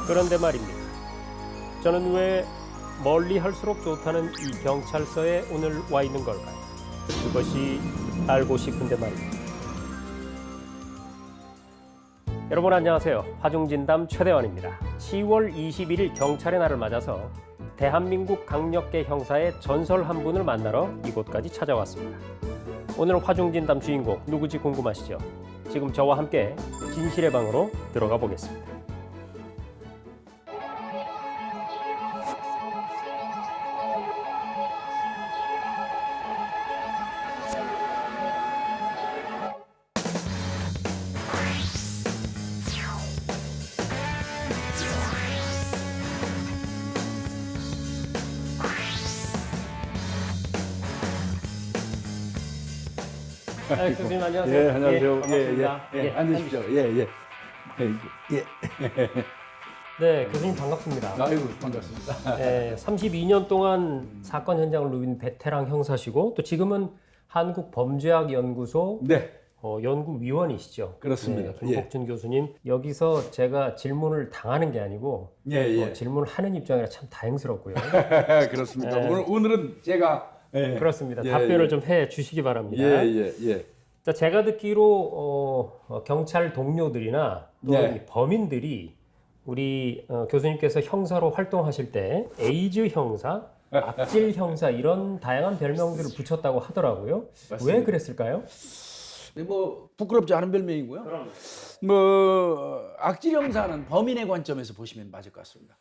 그런데 말입니다. 저는 왜 멀리 할수록 좋다는 이 경찰서에 오늘 와 있는 걸까요? 그것이 알고 싶은데 말입니다. 여러분 안녕하세요. 화중진담 최대원입니다. 10월 21일 경찰의 날을 맞아서 대한민국 강력계 형사의 전설 한 분을 만나러 이곳까지 찾아왔습니다. 오늘 화중진담 주인공 누구지 궁금하시죠? 지금 저와 함께 진실의 방으로 들어가 보겠습니다. 교수님 안녕하세요. 예, 안녕하세요. 반갑습니다. 예. 앉으십시오. 예. 네, 교수님 반갑습니다. 아이고, 반갑습니다. 네, 32년 동안 사건 현장을 누빈 베테랑 형사시고 또 지금은 한국범죄학연구소 네, 연구위원이시죠. 그렇습니다. 네, 김복준 교수님, 여기서 제가 질문을 당하는 게 아니고 예. 질문을 하는 입장이라 참 다행스럽고요. 그렇습니다. 네. 오늘은 제가 그렇습니다. 예, 답변을 예. 좀 해 주시기 바랍니다. 예. 자, 제가 듣기로 경찰 동료들이나 또 네. 이 범인들이 우리 교수님께서 형사로 활동하실 때 에이즈 형사, 악질 형사 이런 다양한 별명들을 붙였다고 하더라고요. 맞습니다. 왜 그랬을까요? 뭐 부끄럽지 않은 별명이고요. 그럼. 뭐 악질 형사는 범인의 관점에서 보시면 맞을 것 같습니다.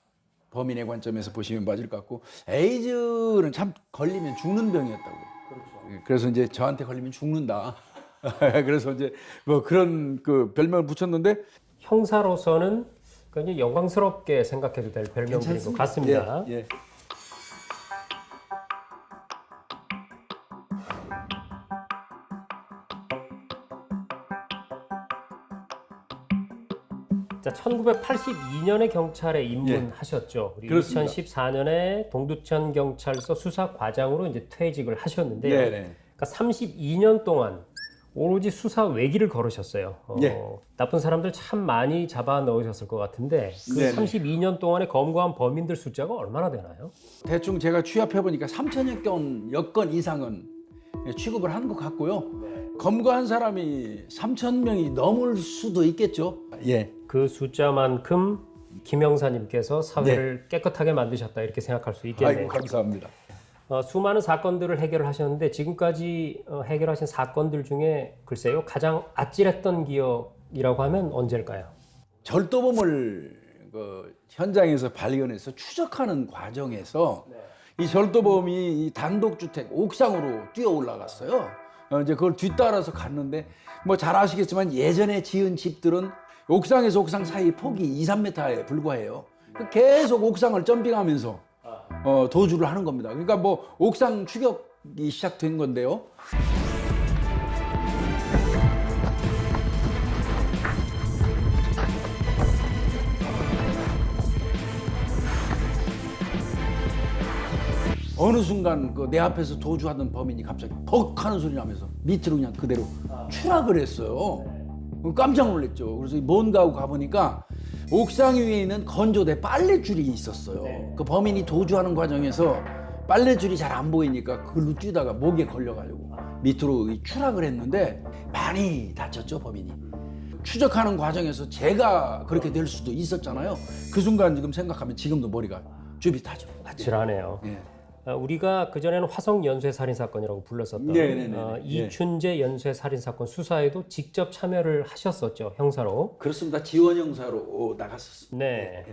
범인의 관점에서 보시면 맞을 것 같고 에이즈는 참 걸리면 죽는 병이었다고. 그렇죠. 그래서 이제 저한테 걸리면 죽는다. 그래서 이제 뭐 그런 그 별명을 붙였는데 형사로서는 굉장히 영광스럽게 생각해도 될 별명들인 것 같습니다. 예. 자, 1982년에 경찰에 입문하셨죠. 그리고 그렇습니다. 2014년에 동두천 경찰서 수사과장으로 이제 퇴직을 하셨는데요. 네네. 그러니까 32년 동안 오로지 수사 외길을 걸으셨어요. 예. 나쁜 사람들 참 많이 잡아 넣으셨을 것 같은데 그 네네. 32년 동안에 검거한 범인들 숫자가 얼마나 되나요? 대충 제가 취합해 보니까 3,000여 건 이상은 취급을 한 것 같고요. 검거한 사람이 3,000명이 넘을 수도 있겠죠. 예. 그 숫자만큼 김 형사님께서 사회를 깨끗하게 만드셨다 이렇게 생각할 수 있겠네요. 아이고 감사합니다. 수많은 사건들을 해결을 하셨는데 지금까지 해결하신 사건들 중에 글쎄요 가장 아찔했던 기억이라고 하면 언제일까요? 절도범을 그 현장에서 발견해서 추적하는 과정에서 이 절도범이 이 단독주택 옥상으로 뛰어 올라갔어요. 이제 그걸 뒤따라서 갔는데 뭐 잘 아시겠지만 예전에 지은 집들은 옥상에서 옥상 사이 폭이 2, 3m에 불과해요. 계속 옥상을 점핑하면서 도주를 하는 겁니다. 그러니까 뭐 옥상 추격이 시작된 건데요. 어느 순간 그 내 앞에서 도주하던 범인이 갑자기 퍽 하는 소리 나면서 밑으로 그냥 그대로 추락을 했어요. 깜짝 놀랐죠. 그래서 뭔가 하고 가보니까 옥상 위에 있는 건조대 빨랫줄이 있었어요. 그 범인이 도주하는 과정에서 빨랫줄이 잘 안 보이니까 그걸로 뛰다가 목에 걸려가지고 밑으로 추락을 했는데 많이 다쳤죠, 범인이. 추적하는 과정에서 제가 그렇게 될 수도 있었잖아요. 그 순간 지금 생각하면 지금도 머리가 쭈빗하죠. 아찔하네요. 예. 우리가 그전에는 화성 연쇄 살인 사건이라고 불렀었던 네네네. 이춘재 연쇄 살인 사건 수사에도 직접 참여를 하셨었죠, 형사로. 그렇습니다. 지원 형사로 나갔었습니다. 네.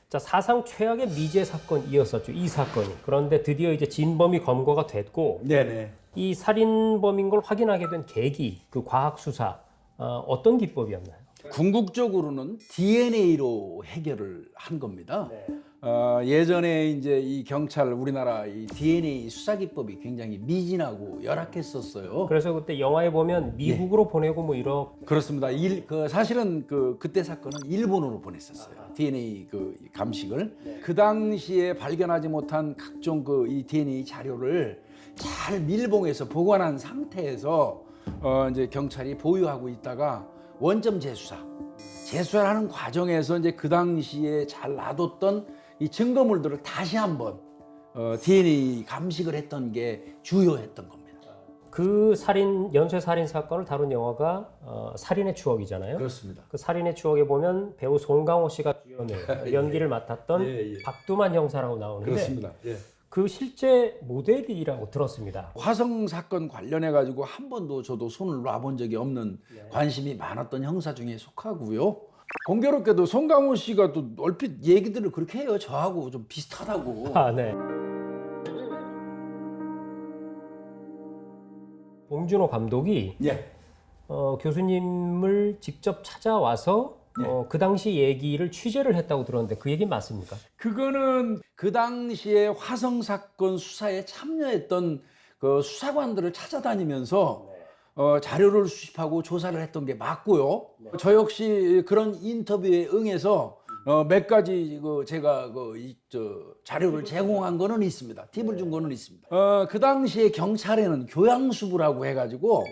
자, 사상 최악의 미제 사건이었었죠, 이 사건이. 그런데 드디어 이제 진범이 검거가 됐고 네네. 이 살인범인 걸 확인하게 된 계기, 그 과학 수사 어떤 기법이었나요? 궁극적으로는 DNA로 해결을 한 겁니다. 네. 예전에 이제 이 경찰 우리나라 이 DNA 수사 기법이 굉장히 미진하고 열악했었어요. 그래서 그때 영화에 보면 미국으로 보내고 뭐 이런 그렇습니다. 사실은 그때 사건은 일본으로 보냈었어요. DNA 그 감식을. 그 당시에 발견하지 못한 각종 그 이 DNA 자료를 잘 밀봉해서 보관한 상태에서 이제 경찰이 보유하고 있다가 원점 재수사 재수사하는 과정에서 이제 그 당시에 잘 놔뒀던 이 증거물들을 다시 한번 DNA 감식을 했던 게 주요했던 겁니다. 그 연쇄 살인 사건을 다룬 영화가 살인의 추억이잖아요. 그렇습니다. 그 살인의 추억에 보면 배우 송강호 씨가 주연을 연기를 맡았던 박두만 형사라고 나오는데 그렇습니다. 예. 그 실제 모델이라고 들었습니다. 화성 사건 관련해 가지고 한 번도 저도 손을 놔본 적이 없는 관심이 많았던 형사 중에 속하고요. 공교롭게도 송강호 씨가 또 얼핏 얘기들을 그렇게 해요. 저하고 좀 비슷하다고. 아, 네. 봉준호 감독이 예. 교수님을 직접 찾아와서 그 당시 얘기를 취재를 했다고 들었는데 그 얘기 맞습니까? 그거는 그 당시에 화성 사건 수사에 참여했던 그 수사관들을 찾아다니면서 자료를 수집하고 조사를 했던 게 맞고요. 저 역시 그런 인터뷰에 응해서 몇 가지 제가 자료를 제공한 거는 있습니다. 팁을 준 거는 있습니다. 그 당시에 경찰에는 교양수부라고 해가지고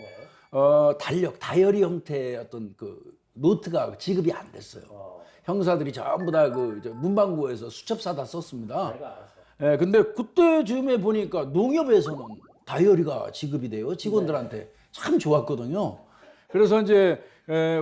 다이어리 형태의 어떤 그 노트가 지급이 안 됐어요. 형사들이 전부 다 문방구에서 수첩사다 썼습니다. 예, 근데 그때쯤에 보니까 농협에서는 다이어리가 지급이 돼요. 직원들한테 참 좋았거든요. 그래서 이제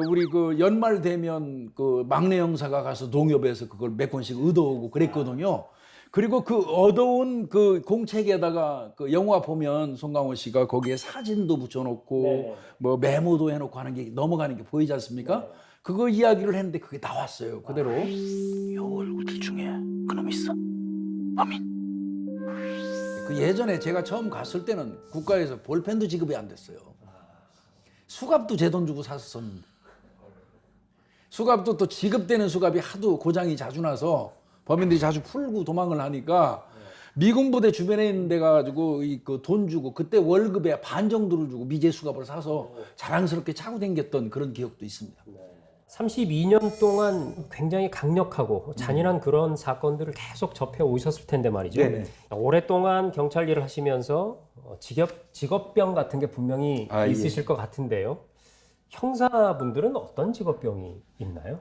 우리 그 연말 되면 그 막내 형사가 가서 농협에서 그걸 몇 권씩 얻어오고 그랬거든요. 그리고 그 얻어온 그 공책에다가 그 영화 보면 송강호 씨가 거기에 사진도 붙여놓고 뭐 메모도 해놓고 하는 게 넘어가는 게 보이지 않습니까? 그거 이야기를 했는데 그게 나왔어요. 그대로. 요 얼굴들 중에 그놈 있어? 범인? 그 예전에 제가 처음 갔을 때는 국가에서 볼펜도 지급이 안 됐어요. 수갑도 제 돈 주고 샀었는데. 수갑도 또 지급되는 수갑이 하도 고장이 자주 나서 범인들이 자주 풀고 도망을 하니까 미군 부대 주변에 있는 데 가지고 그 돈 주고 그때 월급의 반 정도를 주고 미제 수갑을 사서 자랑스럽게 차고 다녔던 그런 기억도 있습니다. 32년 동안 굉장히 강력하고 잔인한 그런 사건들을 계속 접해 오셨을 텐데 말이죠. 네네. 오랫동안 경찰 일을 하시면서 직업병 같은 게 분명히 있으실 것 같은데요. 형사분들은 어떤 직업병이 있나요?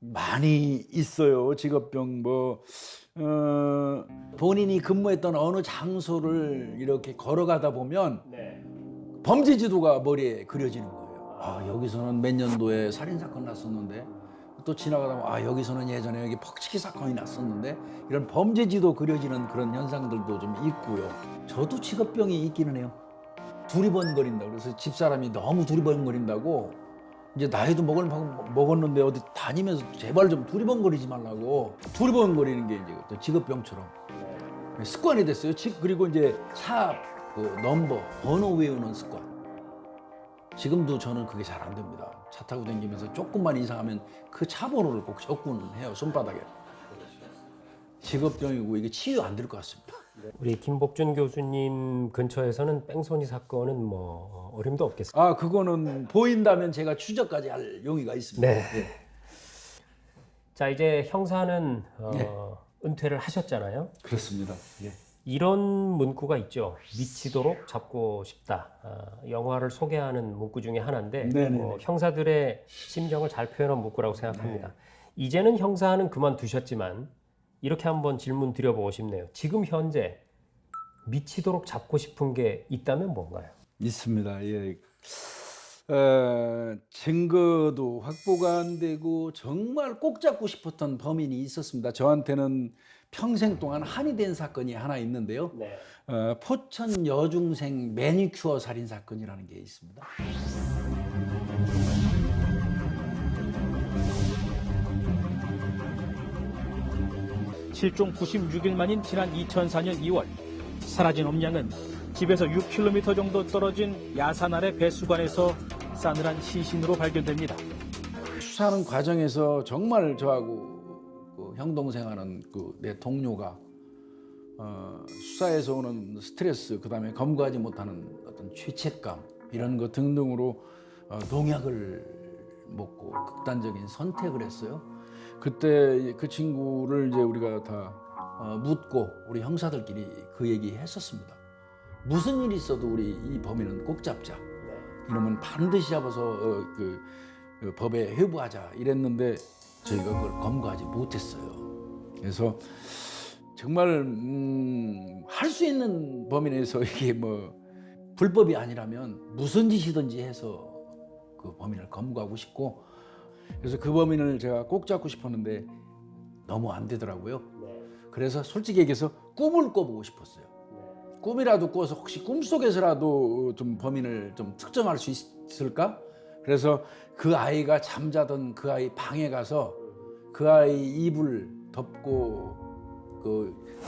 많이 있어요. 직업병 본인이 근무했던 어느 장소를 이렇게 걸어가다 보면 범죄 지도가 머리에 그려지는 거예요. 아, 여기서는 몇 년도에 살인 사건 났었는데 또 지나가다 보면 아, 여기서는 예전에 여기 퍽치기 사건이 났었는데 이런 범죄 지도 그려지는 그런 현상들도 좀 있고요. 저도 직업병이 있기는 해요. 두리번거린다. 그래서 집사람이 너무 두리번거린다고 이제 나이도 먹었는데 어디 다니면서 제발 좀 두리번거리지 말라고. 두리번거리는 게 이제 어떤 직업병처럼 습관이 됐어요. 그리고 이제 차 넘버 번호 외우는 습관. 지금도 저는 그게 잘 안 됩니다. 차 타고 다니면서 조금만 이상하면 그 차 번호를 꼭 적고는 해요. 손바닥에. 직업병이고 이게 치유 안 될 것 같습니다. 우리 김복준 교수님 근처에서는 뺑소니 사건은 뭐 어림도 없겠습니다. 아, 그거는 보인다면 제가 추적까지 할 용의가 있습니다. 네. 예. 자, 이제 형사는 은퇴를 하셨잖아요. 그렇습니다. 예. 이런 문구가 있죠. 미치도록 잡고 싶다. 영화를 소개하는 문구 중에 하나인데 형사들의 심정을 잘 표현한 문구라고 생각합니다. 이제는 형사는 그만두셨지만 이렇게 한번 질문 드려보고 싶네요. 지금 현재 미치도록 잡고 싶은 게 있다면 뭔가요? 있습니다. 예. 증거도 확보가 안 되고 정말 꼭 잡고 싶었던 범인이 있었습니다. 저한테는 평생 동안 한이 된 사건이 하나 있는데요. 포천 여중생 매니큐어 살인 사건이라는 게 있습니다. 실종 96일 만인 지난 2004년 2월 사라진 엄양은 집에서 6km 정도 떨어진 야산 아래 배수관에서 싸늘한 시신으로 발견됩니다. 수사하는 과정에서 정말 저하고 형 동생하는 내 동료가 수사에서 오는 스트레스, 그다음에 검거하지 못하는 어떤 죄책감 이런 것 등등으로 농약을 먹고 극단적인 선택을 했어요. 그때 그 친구를 이제 우리가 다 묻고 우리 형사들끼리 그 얘기 했었습니다. 무슨 일이 있어도 우리 이 범인은 꼭 잡자. 이러면 반드시 잡아서 그 법에 회부하자 이랬는데 저희가 그걸 검거하지 못했어요. 그래서 정말 할 수 있는 범위 내에서 이게 뭐 불법이 아니라면 무슨 짓이든지 해서 그 범인을 검거하고 싶고, 그래서 그 범인을 제가 꼭 잡고 싶었는데 너무 안 되더라고요. 그래서 솔직히 얘기해서 꿈을 꿔보고 싶었어요. 꿈이라도 꿔서 혹시 꿈속에서라도 좀 범인을 좀 특정할 수 있을까? 그래서 그 아이가 잠자던 그 아이 방에 가서 그 아이 이불 덮고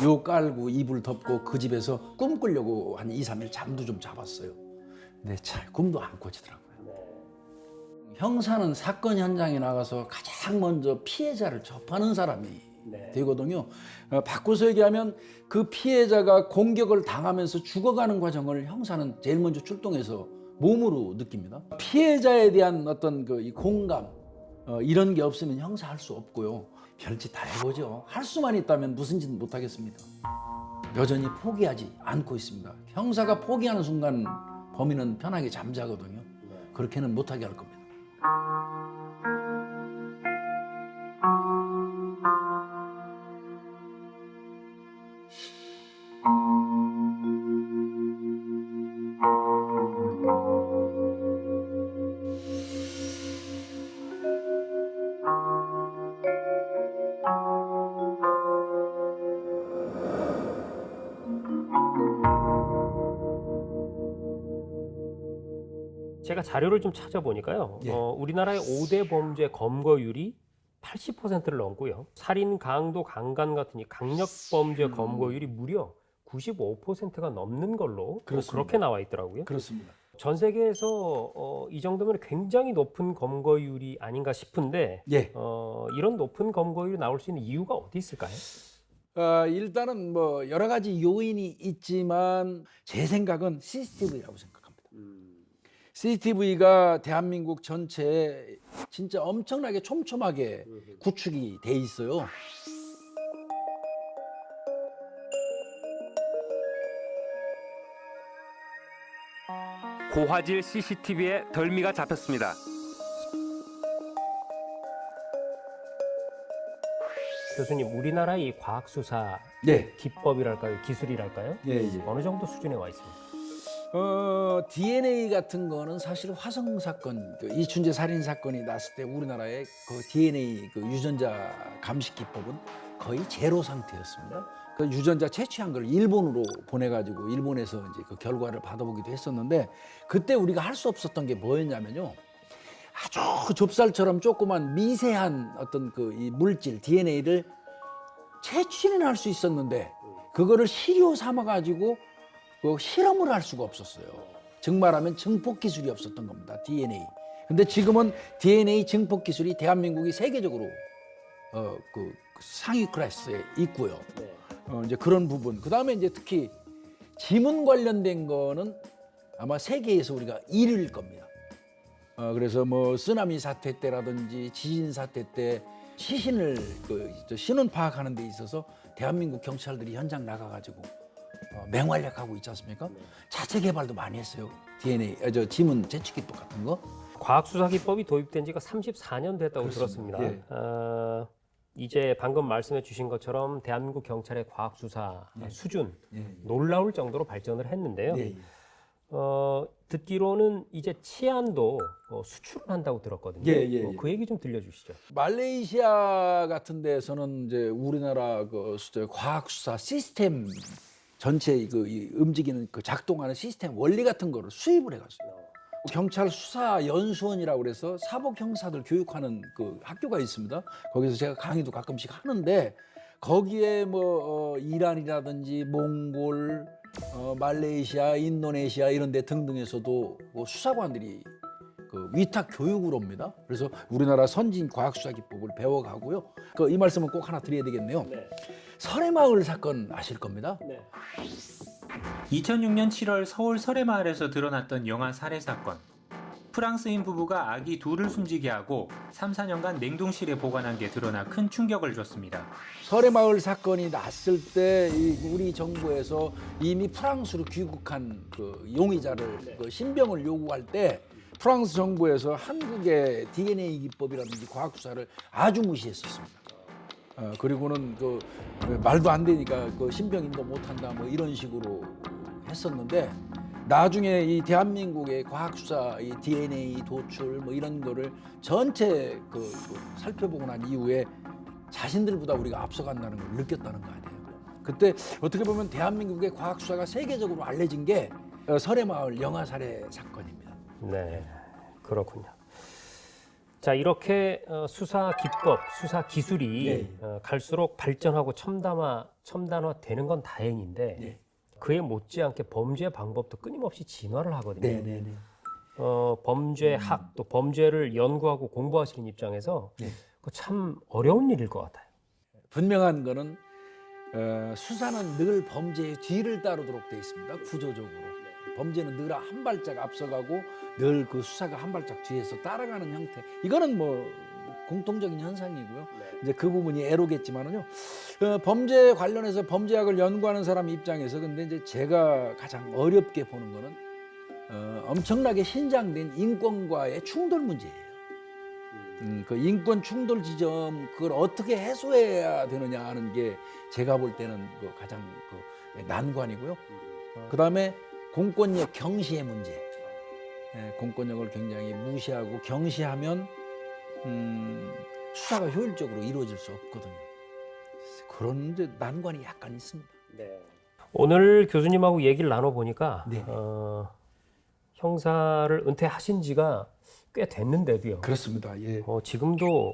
요 깔고 이불 덮고 그 집에서 꿈 꾸려고 한 2, 3일 잠도 좀 잡았어요. 근데 잘 꿈도 안 꿔지더라고요. 형사는 사건 현장에 나가서 가장 먼저 피해자를 접하는 사람이 되거든요. 바꿔서 얘기하면 그 피해자가 공격을 당하면서 죽어가는 과정을 형사는 제일 먼저 출동해서 몸으로 느낍니다. 피해자에 대한 어떤 이 공감 이런 게 없으면 형사 할 수 없고요. 별짓 다 해보죠. 할 수만 있다면 무슨 짓 못 하겠습니다. 여전히 포기하지 않고 있습니다. 형사가 포기하는 순간 범인은 편하게 잠자거든요. 그렇게는 못하게 할 겁니다. 제가 자료를 좀 찾아보니까요. 예. 우리나라의 5대 범죄 검거율이 80%를 넘고요. 살인, 강도, 강간 같은 이 강력 범죄 검거율이 무려 95%가 넘는 걸로 그렇습니다. 그렇게 나와 있더라고요. 그렇습니다. 전 세계에서 이 정도면 굉장히 높은 검거율이 아닌가 싶은데 예. 이런 높은 검거율이 나올 수 있는 이유가 어디 있을까요? 일단은 뭐 여러 가지 요인이 있지만 제 생각은 CCTV라고 생각합니다. CCTV가 대한민국 전체에 진짜 엄청나게 촘촘하게 구축이 돼 있어요. 고화질 CCTV에 덜미가 잡혔습니다. 교수님, 우리나라의 이 과학수사 네. 기법이랄까요, 기술이랄까요? 예, 예. 어느 정도 수준에 와 있습니까? DNA 같은 거는 사실 화성 사건, 이춘재 살인 사건이 났을 때 우리나라의 그 DNA 유전자 감식 기법은 거의 제로 상태였습니다. 그 유전자 채취한 걸 일본으로 보내가지고 일본에서 이제 그 결과를 받아보기도 했었는데, 그때 우리가 할 수 없었던 게 뭐였냐면요. 아주 좁쌀처럼 조그만 미세한 어떤 이 물질 DNA를 채취는 할 수 있었는데 그거를 시료 삼아가지고 실험을 할 수가 없었어요. 즉 말하면 증폭 기술이 없었던 겁니다. DNA. 근데 지금은 DNA 증폭 기술이 대한민국이 세계적으로 상위 클래스에 있고요. 이제 그런 부분. 그 다음에 이제 특히 지문 관련된 거는 아마 세계에서 우리가 1위일 겁니다. 그래서 뭐 쓰나미 사태 때라든지 지진 사태 때 시신을 신원 파악하는 데 있어서 대한민국 경찰들이 현장 나가가지고 맹활약하고 있지 않습니까? 자체 개발도 많이 했어요. DNA, 지문 채취 기법 같은 거. 과학수사 기법이 도입된 지가 34년 됐다고 그렇습니다. 들었습니다. 예. 이제 방금 말씀해 주신 것처럼 대한민국 경찰의 과학수사 수준 예. 놀라울 정도로 발전을 했는데요. 예. 듣기로는 이제 치안도 수출을 한다고 들었거든요. 예. 그 얘기 좀 들려주시죠. 말레이시아 같은 데서는 이제 우리나라 과학 수사 시스템 전체 이 움직이는 작동하는 시스템 원리 같은 거를 수입을 해갔어요. 경찰 수사 연수원이라고 그래서 사복 형사들 교육하는 학교가 있습니다. 거기서 제가 강의도 가끔씩 하는데 거기에 뭐 이란이라든지 몽골, 말레이시아, 인도네시아 이런 데 등등에서도 수사관들이 위탁 교육을 옵니다. 그래서 우리나라 선진 과학수사 기법을 배워가고요. 이 말씀은 꼭 하나 드려야 되겠네요. 설해마을 사건 아실 겁니다. 2006년 7월 서울 설해마을에서 드러났던 영아 살해 사건. 프랑스인 부부가 아기 둘을 숨지게 하고 3, 4년간 냉동실에 보관한 게 드러나 큰 충격을 줬습니다. 설해마을 사건이 났을 때 우리 정부에서 이미 프랑스로 귀국한 용의자를 신병을 요구할 때 프랑스 정부에서 한국의 DNA 기법이라든지 과학 수사를 아주 무시했었습니다. 그리고는 그 말도 안 되니까 그 신병인도 못한다 뭐 이런 식으로 했었는데 나중에 이 대한민국의 과학 수사, 이 DNA 도출 뭐 이런 거를 전체 살펴보고 난 이후에 자신들보다 우리가 앞서간다는 걸 느꼈다는 거 아니에요. 그때 어떻게 보면 대한민국의 과학 수사가 세계적으로 알려진 게 설해마을 영아 살해 사건입니다. 네, 그렇군요. 자, 이렇게 수사 기법, 수사 기술이 네. 갈수록 발전하고 첨단화되는 건 다행인데 네. 그에 못지않게 범죄 방법도 끊임없이 진화를 하거든요. 네네네. 범죄학 또 범죄를 연구하고 공부하시는 입장에서 네. 그거 참 어려운 일일 것 같아요. 분명한 거는 수사는 늘 범죄의 뒤를 따르도록 돼 있습니다. 구조적으로. 범죄는 늘 한 발짝 앞서가고 늘 그 수사가 한 발짝 뒤에서 따라가는 형태. 이거는 뭐 공통적인 현상이고요. 이제 그 부분이 애로겠지만은요. 범죄 관련해서 범죄학을 연구하는 사람 입장에서 근데 이제 제가 가장 어렵게 보는 거는 엄청나게 신장된 인권과의 충돌 문제예요. 그 인권 충돌 지점 그걸 어떻게 해소해야 되느냐 하는 게 제가 볼 때는 그 가장 난관이고요. 그다음에 공권력 경시의 문제. 공권력을 굉장히 무시하고 경시하면 수사가 효율적으로 이루어질 수 없거든요. 그런 이제 난관이 약간 있습니다. 오늘 교수님하고 얘기를 나눠보니까 네. 형사를 은퇴하신 지가 꽤 됐는데도요. 그렇습니다. 예. 지금도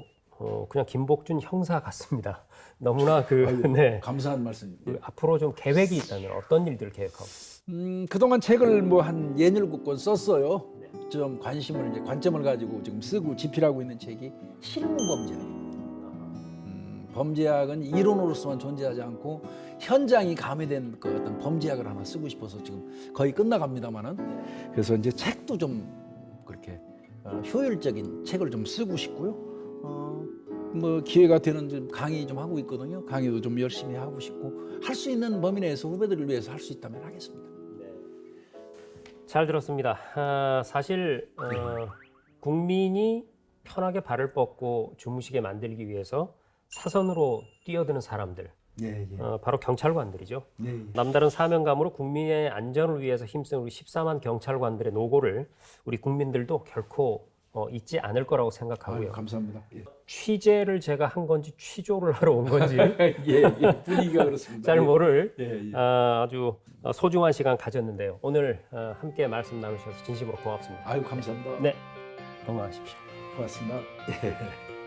그냥 김복준 형사 같습니다. 너무나 아이고, 네. 감사한 말씀입니다. 앞으로 좀 계획이 있다면 어떤 일들을 계획하고? 그동안 책을 뭐 한 67권 썼어요. 좀 관점을 가지고 지금 쓰고 집필하고 있는 책이 실무범죄학입니다. 범죄학은 이론으로서만 존재하지 않고 현장이 가미된 그 어떤 범죄학을 하나 쓰고 싶어서 지금 거의 끝나갑니다만은 그래서 이제 책도 좀 그렇게 효율적인 책을 좀 쓰고 싶고요. 뭐 기회가 되는 좀 강의 좀 하고 있거든요. 강의도 좀 열심히 하고 싶고 할 수 있는 범위 내에서 후배들을 위해서 할 수 있다면 하겠습니다. 잘 들었습니다. 사실 국민이 편하게 발을 뻗고 주무시게 만들기 위해서 사선으로 뛰어드는 사람들, 예, 예. 바로 경찰관들이죠. 예, 예. 남다른 사명감으로 국민의 안전을 위해서 힘쓴 우리 14만 경찰관들의 노고를 우리 국민들도 결코 잊지 않을 거라고 생각하고요. 아유, 감사합니다. 예. 취재를 제가 한 건지 취조를 하러 온 건지 예, 예. 분위기가 그렇습니다. 잘 모를 예, 예. 아주 소중한 시간 가졌는데요. 오늘 함께 말씀 나누셔서 진심으로 고맙습니다. 아유, 감사합니다. 네, 건강하십시오. 고맙습니다. 예.